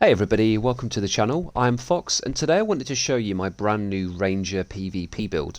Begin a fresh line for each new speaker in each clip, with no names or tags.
Hey everybody, welcome to the channel. I'm Fox and today I wanted to show you my brand new Ranger PvP build.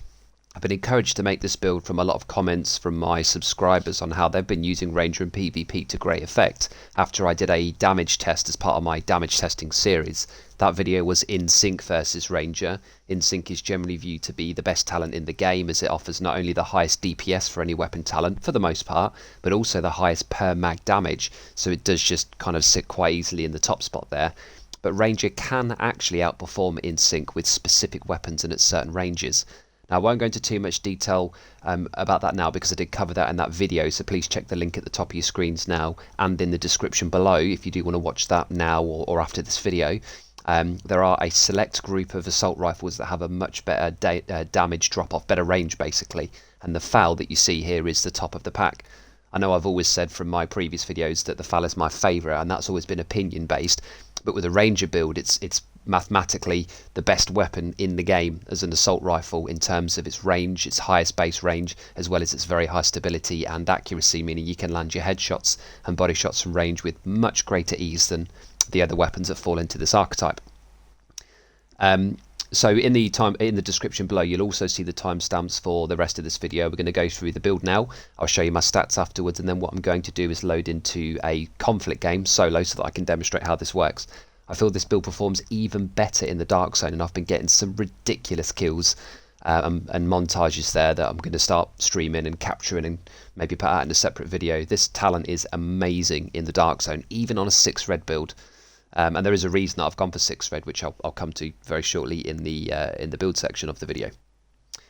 I've been encouraged to make this build from a lot of comments from my subscribers on how they've been using Ranger and PvP to great effect after I did a damage test as part of my damage testing series. That video was In Sync versus Ranger. In Sync is generally viewed to be the best talent in the game as it offers not only the highest DPS for any weapon talent for the most part, but also the highest per mag damage, so it does just kind of sit quite easily in the top spot there. But Ranger can actually outperform In Sync with specific weapons and at certain ranges. Now, I won't go into too much detail about that now because I did cover that in that video, so please check the link at the top of your screens now and in the description below if you do want to watch that now or after this video. There are a select group of assault rifles that have a much better damage drop-off, better range basically, and the FAL that you see here is the top of the pack. I know I've always said from my previous videos that the FAL is my favourite, and that's always been opinion based, but with a Ranger build it's mathematically the best weapon in the game as an assault rifle in terms of its range, its highest base range, as well as its very high stability and accuracy, meaning you can land your headshots and body shots from range with much greater ease than the other weapons that fall into this archetype. So in the description below you'll also see the timestamps for the rest of this video. We're going to go through the build now. I'll show you my stats afterwards, and then what I'm going to do is load into a conflict game solo so that I can demonstrate how this works. I feel this build performs even better in the dark zone, and I've been getting some ridiculous kills and montages there that I'm going to start streaming and capturing and maybe put out in a separate video. This talent is amazing in the dark zone, even on a 6 red build. And there is a reason that I've gone for 6 red, which I'll come to very shortly in the build section of the video.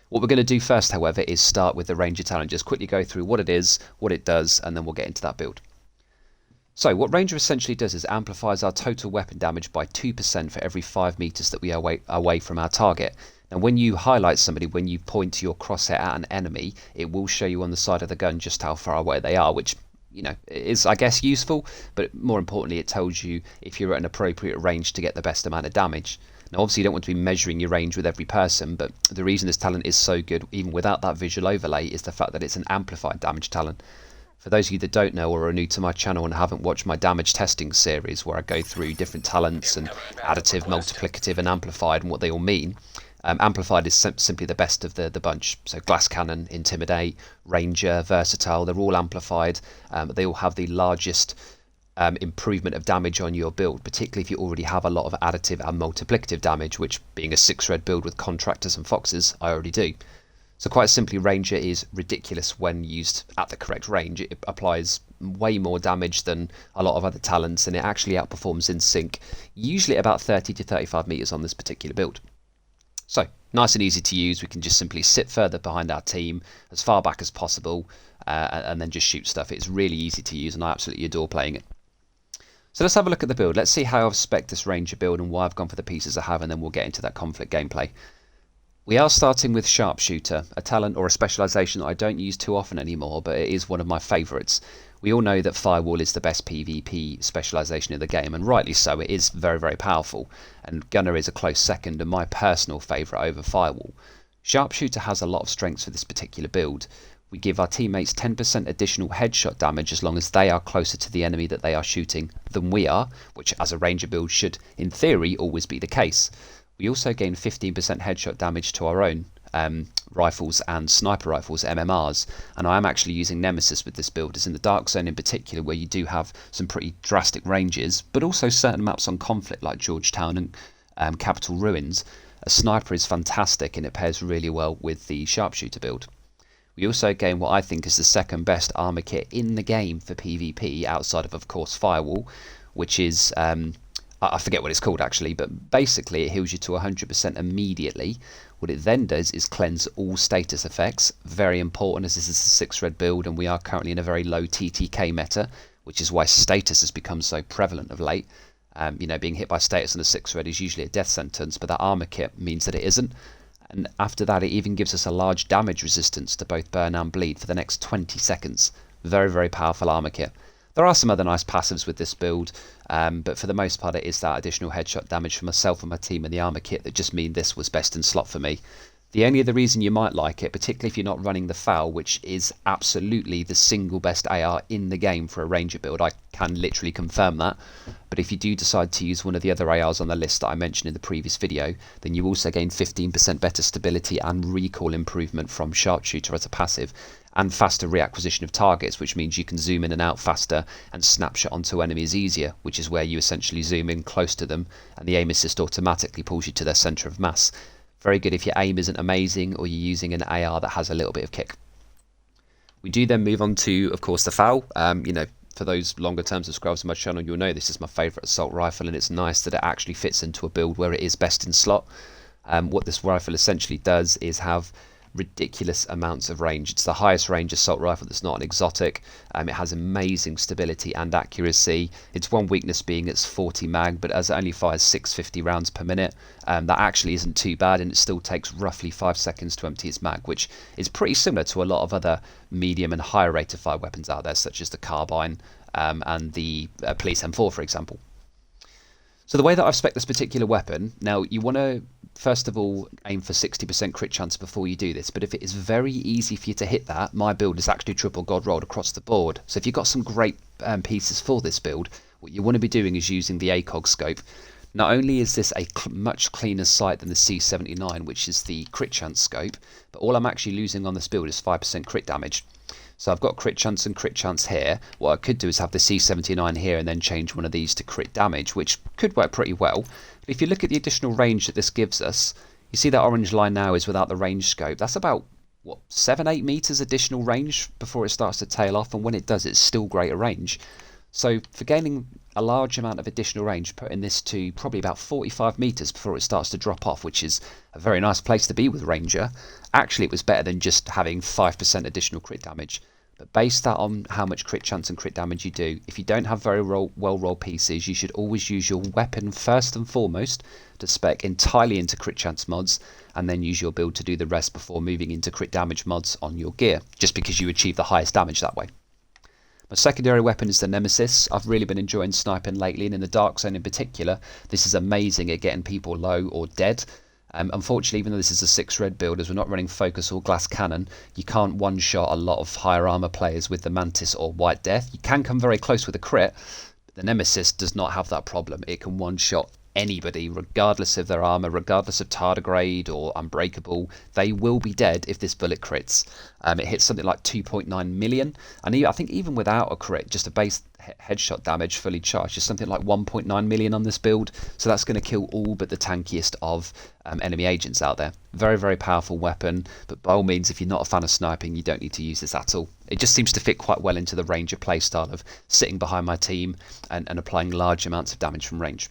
What we're going to do first, however, is start with the Ranger talent. Just quickly go through what it is, what it does, and then we'll get into that build. So what Ranger essentially does is amplifies our total weapon damage by 2% for every 5 meters that we are away from our target. Now when you highlight somebody, when you point your crosshair at an enemy, it will show you on the side of the gun just how far away they are, which is, I guess, useful, but more importantly it tells you if you're at an appropriate range to get the best amount of damage. Now obviously you don't want to be measuring your range with every person, but the reason this talent is so good even without that visual overlay is the fact that it's an amplified damage talent. For those of you that don't know or are new to my channel and haven't watched my damage testing series where I go through different talents and additive, multiplicative and amplified and what they all mean, amplified is simply the best of the bunch. So glass cannon, intimidate, ranger, versatile, they're all amplified. They all have the largest improvement of damage on your build, particularly if you already have a lot of additive and multiplicative damage, which being a 6 red build with contractors and foxes, I already do. So quite simply, Ranger is ridiculous when used at the correct range. It applies way more damage than a lot of other talents, and it actually outperforms In Sync, usually at about 30 to 35 meters on this particular build. So nice and easy to use. We can just simply sit further behind our team as far back as possible and then just shoot stuff. It's really easy to use and I absolutely adore playing it. So let's have a look at the build. Let's see how I've spec'd this Ranger build and why I've gone for the pieces I have, and then we'll get into that conflict gameplay. We are starting with Sharpshooter, a talent or a specialisation that I don't use too often anymore, but it is one of my favourites. We all know that Firewall is the best PvP specialisation in the game, and rightly so. It is very, very powerful, and Gunner is a close second and my personal favourite over Firewall. Sharpshooter has a lot of strengths for this particular build. We give our teammates 10% additional headshot damage as long as they are closer to the enemy that they are shooting than we are, which as a Ranger build should, in theory, always be the case. We also gain 15% headshot damage to our own rifles and sniper rifles, MMRs, and I am actually using Nemesis with this build, as in the Dark Zone in particular, where you do have some pretty drastic ranges, but also certain maps on conflict like Georgetown and Capital Ruins. A sniper is fantastic and it pairs really well with the Sharpshooter build. We also gain what I think is the second best armor kit in the game for PvP, outside of course, Firewall, which is... I forget what it's called actually, but basically it heals you to 100% immediately. What it then does is cleanse all status effects, very important as this is a 6 red build and we are currently in a very low TTK meta, which is why status has become so prevalent of late. Being hit by status on a 6 red is usually a death sentence, but that armor kit means that it isn't. And after that it even gives us a large damage resistance to both burn and bleed for the next 20 seconds. Very, very powerful armor kit. There are some other nice passives with this build, but for the most part it is that additional headshot damage for myself and my team and the armor kit that just mean this was best in slot for me. The only other reason you might like it, particularly if you're not running the FAL, which is absolutely the single best AR in the game for a Ranger build, I can literally confirm that. But if you do decide to use one of the other ARs on the list that I mentioned in the previous video, then you also gain 15% better stability and recoil improvement from Sharpshooter as a passive, and faster reacquisition of targets, which means you can zoom in and out faster and snapshot onto enemies easier, which is where you essentially zoom in close to them and the aim assist automatically pulls you to their centre of mass. Very good if your aim isn't amazing or you're using an AR that has a little bit of kick. We do then move on to, of course, the FAL. For those longer term subscribers to my channel, you'll know this is my favourite assault rifle, and it's nice that it actually fits into a build where it is best in slot. What this rifle essentially does is have ridiculous amounts of range. It's the highest range assault rifle that's not an exotic. It has amazing stability and accuracy. Its one weakness being its 40 mag, but as it only fires 650 rounds per minute, that actually isn't too bad, and it still takes roughly 5 seconds to empty its mag, which is pretty similar to a lot of other medium and higher rate of fire weapons out there, such as the carbine and the Police M4, for example. So the way that I've spec'd this particular weapon, now you want to first of all aim for 60% crit chance before you do this, but if it is very easy for you to hit that, my build is actually triple god rolled across the board. So if you've got some great pieces for this build, what you want to be doing is using the ACOG scope. Not only is this a much cleaner sight than the C79, which is the crit chance scope, but all I'm actually losing on this build is 5% crit damage. So I've got crit chance and crit chance here. What I could do is have the C79 here and then change one of these to crit damage, which could work pretty well. But if you look at the additional range that this gives us, you see that orange line now is without the range scope. That's about, 7-8 meters additional range before it starts to tail off, and when it does, it's still greater range. So for gaining a large amount of additional range, putting this to probably about 45 meters before it starts to drop off, which is a very nice place to be with Ranger. Actually, it was better than just having 5% additional crit damage. But base that on how much crit chance and crit damage you do. If you don't have very well rolled pieces, you should always use your weapon first and foremost to spec entirely into crit chance mods, and then use your build to do the rest before moving into crit damage mods on your gear, just because you achieve the highest damage that way. My secondary weapon is the Nemesis. I've really been enjoying sniping lately, and in the Dark Zone in particular, this is amazing at getting people low or dead. Unfortunately, even though this is a 6 red build, as we're not running focus or glass cannon, you can't one-shot a lot of higher armor players with the Mantis or White Death. You can come very close with a crit, but the Nemesis does not have that problem. It can one-shot anybody, regardless of their armor, regardless of tardigrade or unbreakable. They will be dead if this bullet crits. It hits something like 2.9 million, and I think even without a crit, just a base headshot damage fully charged is something like 1.9 million on this build. So that's going to kill all but the tankiest of enemy agents out there. Very, very powerful weapon, but by all means, if you're not a fan of sniping, you don't need to use this at all. It just seems to fit quite well into the Ranger playstyle of sitting behind my team and applying large amounts of damage from range.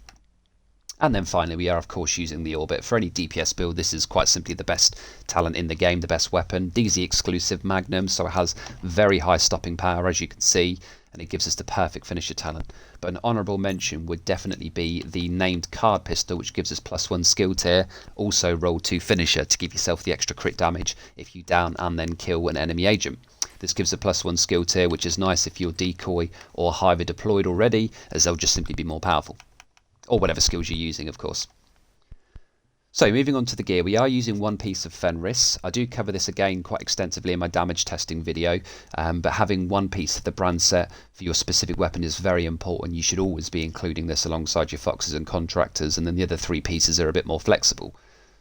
And then finally, we are of course using the Orbit. For any DPS build, this is quite simply the best talent in the game, the best weapon. DZ exclusive Magnum, so it has very high stopping power, as you can see, and it gives us the perfect finisher talent. But an honourable mention would definitely be the named card pistol, which gives us +1 skill tier, also roll 2 finisher to give yourself the extra crit damage if you down and then kill an enemy agent. This gives a +1 skill tier, which is nice if you're decoy or hiver deployed already, as they'll just simply be more powerful. Or whatever skills you're using, of course. So moving on to the gear, we are using one piece of Fenris. I do cover this again quite extensively in my damage testing video, but having one piece of the brand set for your specific weapon is very important. You should always be including this alongside your Foxes and Contractors, and then the other 3 pieces are a bit more flexible.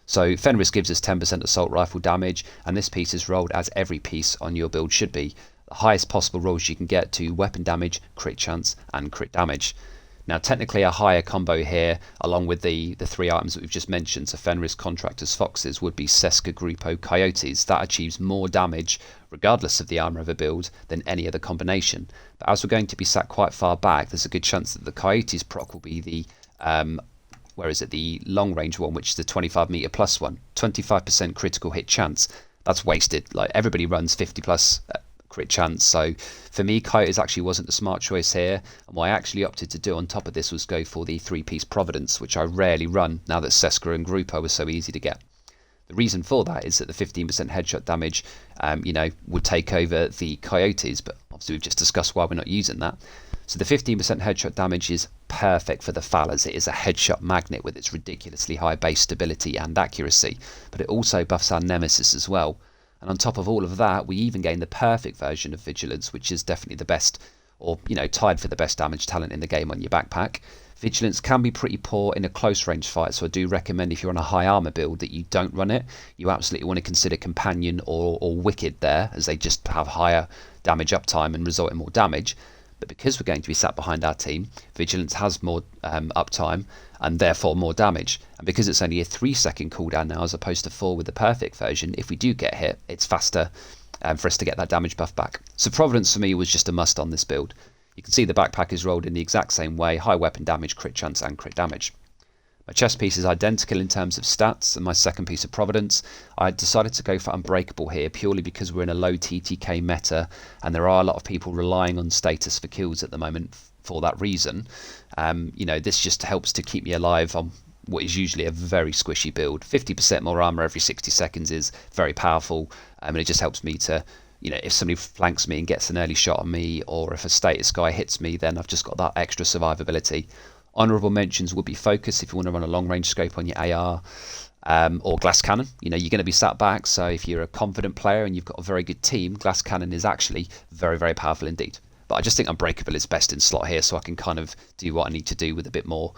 So Fenris gives us 10% assault rifle damage, and this piece is rolled as every piece on your build should be. The highest possible rolls you can get to weapon damage, crit chance, and crit damage. Now technically a higher combo here, along with the 3 items that we've just mentioned, so Fenris, Contractors, Foxes, would be Seska, Grupo, Coyotes. That achieves more damage, regardless of the armour of a build, than any other combination. But as we're going to be sat quite far back, there's a good chance that the Coyotes proc will be the, the long range one, which is the 25 metre plus one. 25% critical hit chance. That's wasted. Like, everybody runs 50 plus crit chance, so for me Coyotes actually wasn't a smart choice here, and what I actually opted to do on top of this was go for the 3-piece Providence, which I rarely run now that Seska and Grupo are so easy to get. The reason for that is that the 15% headshot damage would take over the Coyotes, but obviously we've just discussed why we're not using that. So the 15% headshot damage is perfect for the Fal, as it is a headshot magnet with its ridiculously high base stability and accuracy, but it also buffs our Nemesis as well. And on top of all of that, we even gain the perfect version of Vigilance, which is definitely the best, or tied for the best damage talent in the game on your backpack. Vigilance can be pretty poor in a close range fight, so I do recommend if you're on a high armor build that you don't run it. You absolutely want to consider Companion or Wicked there, as they just have higher damage uptime and result in more damage. But because we're going to be sat behind our team, Vigilance has more uptime and therefore more damage. And because it's only a 3-second cooldown now as opposed to 4 with the perfect version, if we do get hit, it's faster for us to get that damage buff back. So Providence for me was just a must on this build. You can see the backpack is rolled in the exact same way: high weapon damage, crit chance and crit damage. My chest piece is identical in terms of stats, and my second piece of Providence, I decided to go for Unbreakable here purely because we're in a low TTK meta and there are a lot of people relying on status for kills at the moment for that reason. This just helps to keep me alive on what is usually a very squishy build. 50% more armor every 60 seconds is very powerful, and it just helps me to, if somebody flanks me and gets an early shot on me, or if a status guy hits me, then I've just got that extra survivability. Honourable mentions would be Focus if you want to run a long range scope on your AR, or Glass Cannon. You're going to be sat back, so if you're a confident player and you've got a very good team, Glass Cannon is actually very, very powerful indeed. But I just think Unbreakable is best in slot here, so I can kind of do what I need to do with a bit more,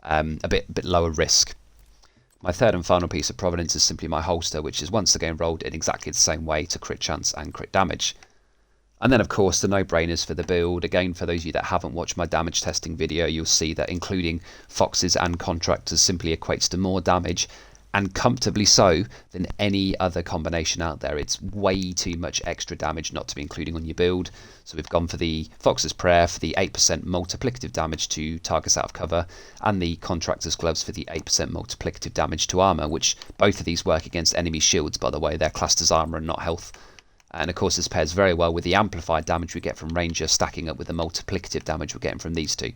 a bit lower risk. My third and final piece of Providence is simply my holster, which is once again rolled in exactly the same way to crit chance and crit damage. And then of course the no-brainers for the build. Again, for those of you that haven't watched my damage testing video, you'll see that including Foxes and Contractors simply equates to more damage, and comfortably so, than any other combination out there. It's way too much extra damage not to be including on your build. So we've gone for the Fox's Prayer for the 8% multiplicative damage to targets out of cover, and the Contractor's Gloves for the 8% multiplicative damage to armor, which both of these work against enemy shields, by the way. They're classed as armor and not health. And of course this pairs very well with the amplified damage we get from Ranger, stacking up with the multiplicative damage we're getting from these two.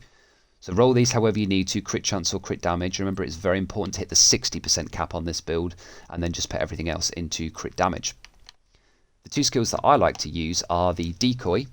So roll these however you need to, crit chance or crit damage. Remember, it's very important to hit the 60% cap on this build, and then just put everything else into crit damage. The two skills that I like to use are the Decoy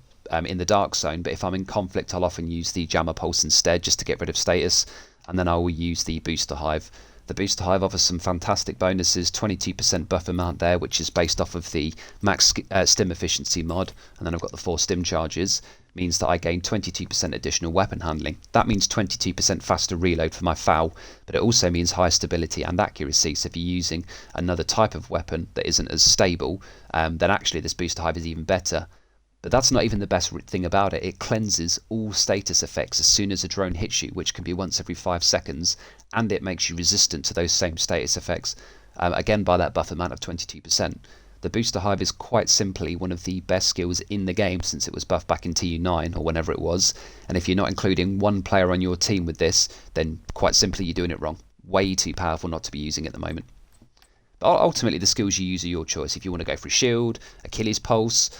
in the Dark Zone, but if I'm in conflict I'll often use the Jammer Pulse instead, just to get rid of status, and then I will use the Booster Hive. The Booster Hive offers some fantastic bonuses, 22% buff amount there, which is based off of the max stim efficiency mod, and then I've got the 4 stim charges, means that I gain 22% additional weapon handling. That means 22% faster reload for my FAL, but it also means higher stability and accuracy, so if you're using another type of weapon that isn't as stable, then actually this Booster Hive is even better. But that's not even the best thing about it. It cleanses all status effects as soon as a drone hits you, which can be once every 5 seconds, and it makes you resistant to those same status effects, again by that buff amount of 22%. The Booster Hive is quite simply one of the best skills in the game since it was buffed back in TU9 or whenever it was, and if you're not including one player on your team with this, then quite simply you're doing it wrong. Way too powerful not to be using at the moment. But ultimately the skills you use are your choice. If you want to go for a shield, Achilles Pulse,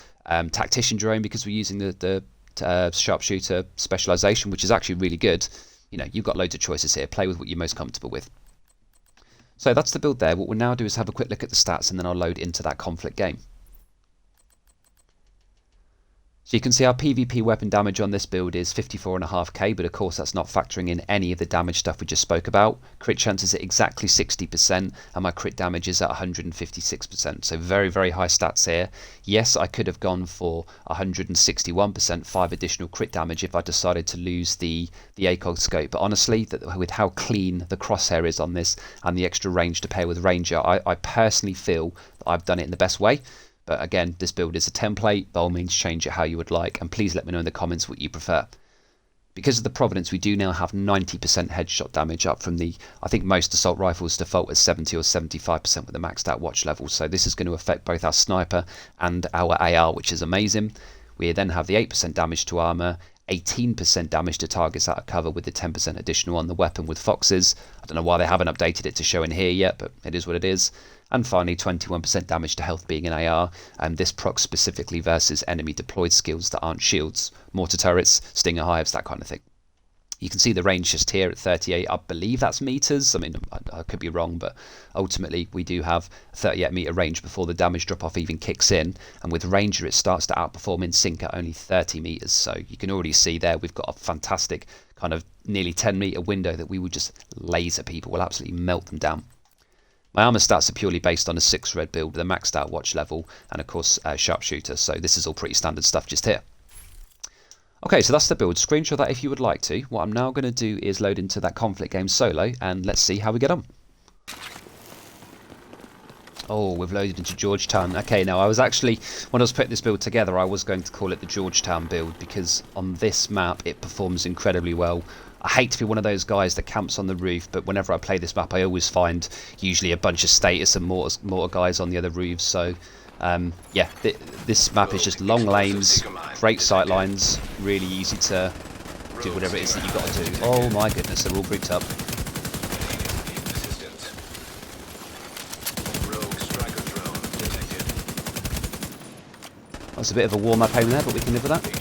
Tactician Drone, because we're using the Sharpshooter specialization, which is actually really good, you've got loads of choices here. Play with what you're most comfortable with. So that's the build there. What we'll now do is have a quick look at the stats, and then I'll load into that conflict game. So you can see our PvP weapon damage on this build is 54.5k, but of course that's not factoring in any of the damage stuff we just spoke about. Crit chance is at exactly 60%, and my crit damage is at 156%, so very, very high stats here. Yes, I could have gone for 161%, 5 additional crit damage if I decided to lose the ACOG scope, but honestly, with how clean the crosshair is on this, and the extra range to pair with Ranger, I personally feel that I've done it in the best way. But again, this build is a template. By all means, change it how you would like, and please let me know in the comments what you prefer. Because of the Providence, we do now have 90% headshot damage, up from the, I think most assault rifles default at 70 or 75% with the maxed out watch level. So this is going to affect both our sniper and our AR, which is amazing. We then have the 8% damage to armor, 18% damage to targets out of cover with the 10% additional on the weapon with Foxes. I don't know why they haven't updated it to show in here yet, but it is what it is. And finally, 21% damage to health being an AR, and this procs specifically versus enemy deployed skills that aren't shields, mortar turrets, stinger hives, that kind of thing. You can see the range just here at 38. I believe that's meters. I mean, I could be wrong, but ultimately we do have a 38 meter range before the damage drop off even kicks in. And with Ranger, it starts to outperform in sync at only 30 meters. So you can already see there we've got a fantastic kind of nearly 10 meter window that we will just laser people. We'll absolutely melt them down. My armor stats are purely based on a 6 red build with a maxed out watch level and of course sharpshooter. So this is all pretty standard stuff just here. Okay, so that's the build. Screenshot that if you would like to. What I'm now going to do is load into that conflict game solo, and let's see how we get on. Oh, we've loaded into Georgetown. Okay, now I was actually, when I was putting this build together, I was going to call it the Georgetown build, because on this map it performs incredibly well. I hate to be one of those guys that camps on the roof, but whenever I play this map I always find usually a bunch of status and mortar guys on the other roofs, so... yeah, this map is just long lanes, great sight lines, really easy to do whatever it is that you've got to do. Oh my goodness, they're all grouped up. That's a bit of a warm-up aim there, but we can live with that.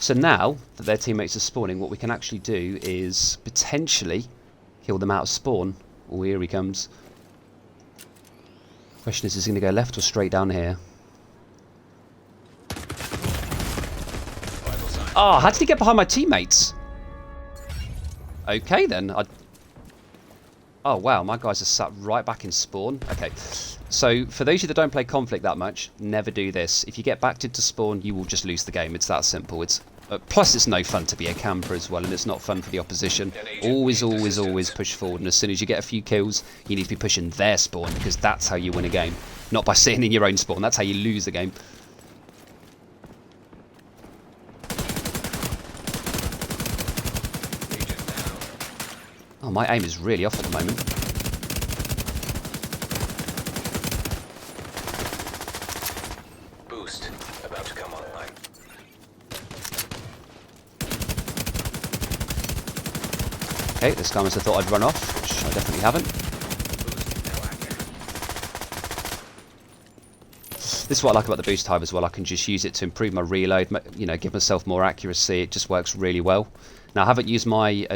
So now that their teammates are spawning, what we can actually do is potentially kill them out of spawn. Oh, here he comes. Question is he going to go left or straight down here? Oh, how did he get behind my teammates? Okay then. Oh wow, my guys are sat right back in spawn. Okay, so for those of you that don't play Conflict that much, never do this. If you get backed into spawn, you will just lose the game. It's that simple. Plus it's no fun to be a camper as well, and it's not fun for the opposition. Always push forward, and as soon as you get a few kills, you need to be pushing their spawn, because that's how you win a game. Not by sitting in your own spawn. That's how you lose the game. Oh, my aim is really off at the moment.
Boost about to come online.
Okay, this guy must have thought I'd run off, which I definitely haven't. This is what I like about the boost hive as well. I can just use it to improve my reload, you know, give myself more accuracy. It just works really well. Now, I haven't used my...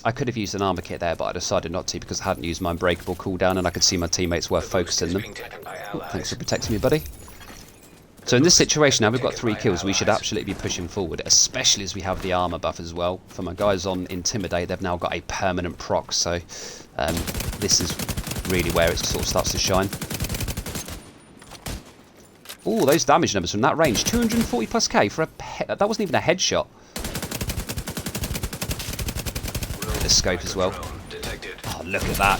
I could have used an armor kit there, but I decided not to because I hadn't used my unbreakable cooldown and I could see my teammates were focusing them. Oh, thanks for protecting me, buddy. So in this situation now, we've got 3 kills. We should absolutely be pushing forward, especially as we have the armor buff as well. For my guys on Intimidate, they've now got a permanent proc, so this is really where it sort of starts to shine. Oh, those damage numbers from that range. 240 plus K for a... That wasn't even a headshot. The scope as well. Oh, look at that.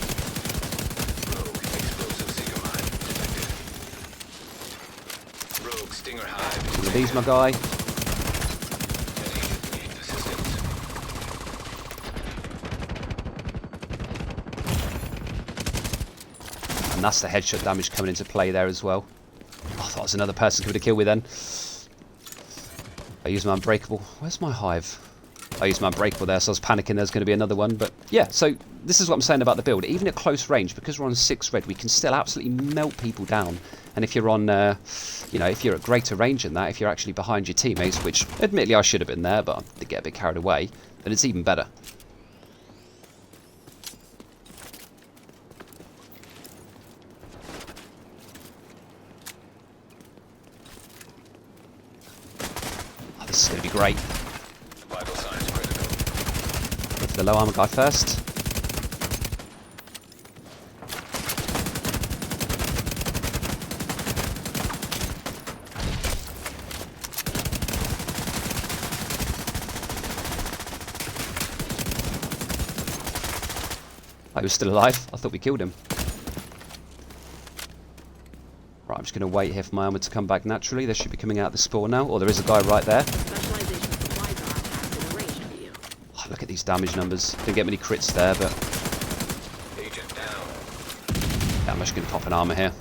These, my guy. And that's the headshot damage coming into play there as well. Oh, I thought it was another person coming to kill me then. I use my unbreakable. Where's my hive? I used my unbreakable there, so I was panicking there's going to be another one. But yeah, so this is what I'm saying about the build. Even at close range, because we're on 6 red, we can still absolutely melt people down. And if you're on, you know, if you're at greater range than that, if you're actually behind your teammates, which admittedly I should have been there, but I did get a bit carried away, then it's even better. Oh, this is going to be great. Go for the low armor guy first. Oh, he was still alive. I thought we killed him. Right, I'm just going to wait here for my armor to come back naturally. They should be coming out of the spawn now. Or there is a guy right there. Oh, look at these damage numbers. Didn't get many crits there, but... Yeah, I'm just going to pop an armor here.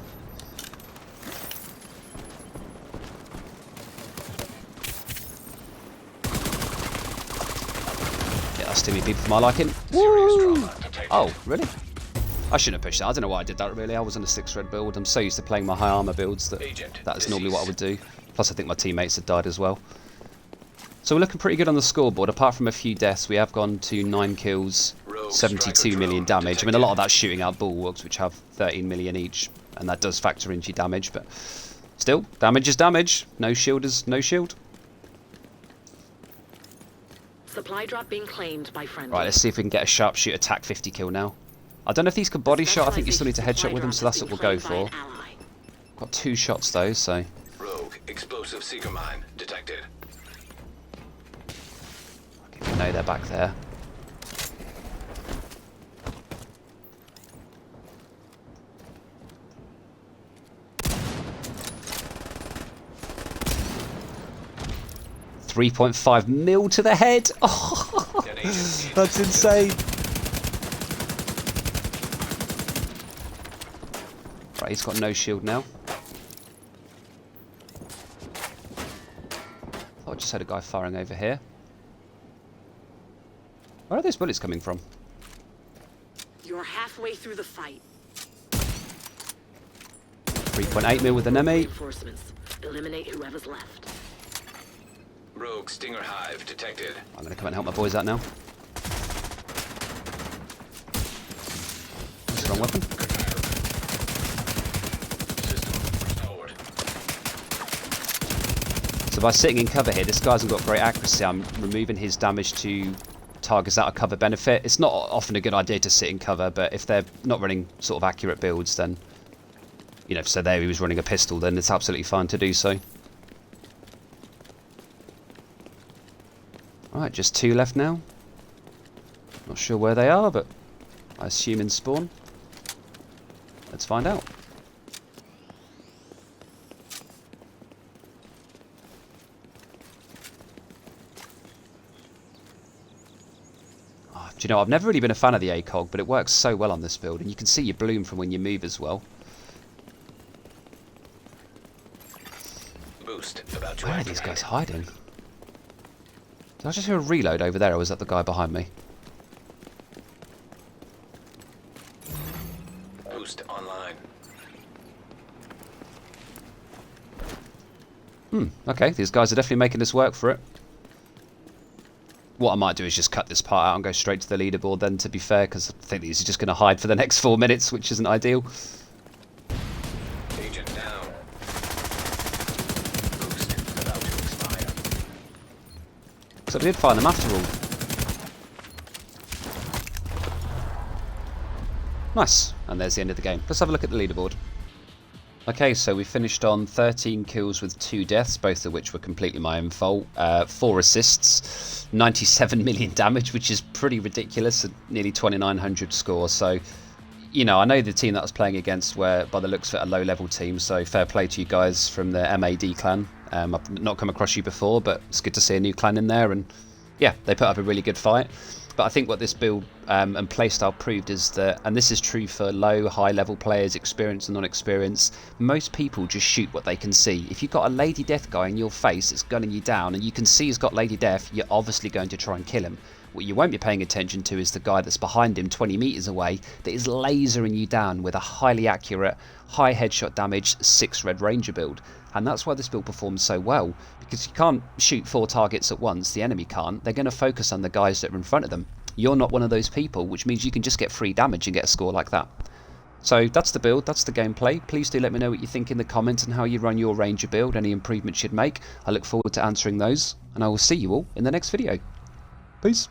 Yeah, that's too many people for my liking. Woo!
rotated.
Oh, really? I shouldn't have pushed that. I don't know why I did that, really. I was on a 6 red build. I'm so used to playing my high armor builds that that's normally what I would do. Plus, I think my teammates had died as well. So we're looking pretty good on the scoreboard. Apart from a few deaths, we have gone to 9 kills, 72 million damage. I mean, a lot of that's shooting out bulwarks, which have 13 million each, and that does factor into your damage, but still, damage is damage. No shield is no shield.
Supply drop being claimed by friendly.
Right, let's see if we can get a sharpshooter attack 50 kill now. I don't know if these could body shot. I think you still need to headshot with them, so that's what we'll go for. Got 2 shots though, so.
Rogue explosive seeker mine detected.
Okay, no, they're back there. $3.5 mil to the head. Oh, that's insane. Right, he's got no shield now. Oh, I just had a guy firing over here. Where are those bullets coming from?
You're halfway through the fight.
3.8 mil with an M8.
Reinforcements. Eliminate whoever's left.
Rogue stinger hive detected.
I'm going to come and help my boys out now. That's the wrong weapon. So by sitting in cover here, this guy hasn't got great accuracy. I'm removing his damage to targets out of cover benefit. It's not often a good idea to sit in cover, but if they're not running sort of accurate builds, then, you know, so there he was running a pistol, then it's absolutely fine to do so. Alright, just 2 left now. Not sure where they are, but I assume in spawn. Let's find out. Oh, do you know, I've never really been a fan of the ACOG, but it works so well on this build, and you can see your bloom from when you move as well.
Boost about to
Where are
activate.
these guys hiding? Did I just hear a reload over there, or was that the guy behind me?
Boost online.
Okay, these guys are definitely making this work for it. What I might do is just cut this part out and go straight to the leaderboard then, to be fair, because I think these are just going to hide for the next 4 minutes, which isn't ideal.
Agent down. Boost about to expire.
So we did find them after all. Nice, and there's the end of the game. Let's have a look at the leaderboard. Okay, so we finished on 13 kills with 2 deaths, both of which were completely my own fault. 4 assists, 97 million damage, which is pretty ridiculous, at nearly 2,900 score. So, you know, I know the team that I was playing against were, by the looks of it, a low-level team, so fair play to you guys from the MAD clan. I've not come across you before, but it's good to see a new clan in there, and yeah, they put up a really good fight. But I think what this build and playstyle proved is that, and this is true for low, high-level players, experienced and non-experienced, most people just shoot what they can see. If you've got a Lady Death guy in your face that's gunning you down, and you can see he's got Lady Death, you're obviously going to try and kill him. What you won't be paying attention to is the guy that's behind him 20 metres away that is lasering you down with a highly accurate, high headshot damage 6 red ranger build. And that's why this build performs so well, because you can't shoot 4 targets at once, the enemy can't. They're going to focus on the guys that are in front of them. You're not one of those people, which means you can just get free damage and get a score like that. So that's the build, that's the gameplay. Please do let me know what you think in the comments and how you run your ranger build, any improvements you'd make. I look forward to answering those, and I will see you all in the next video. Peace.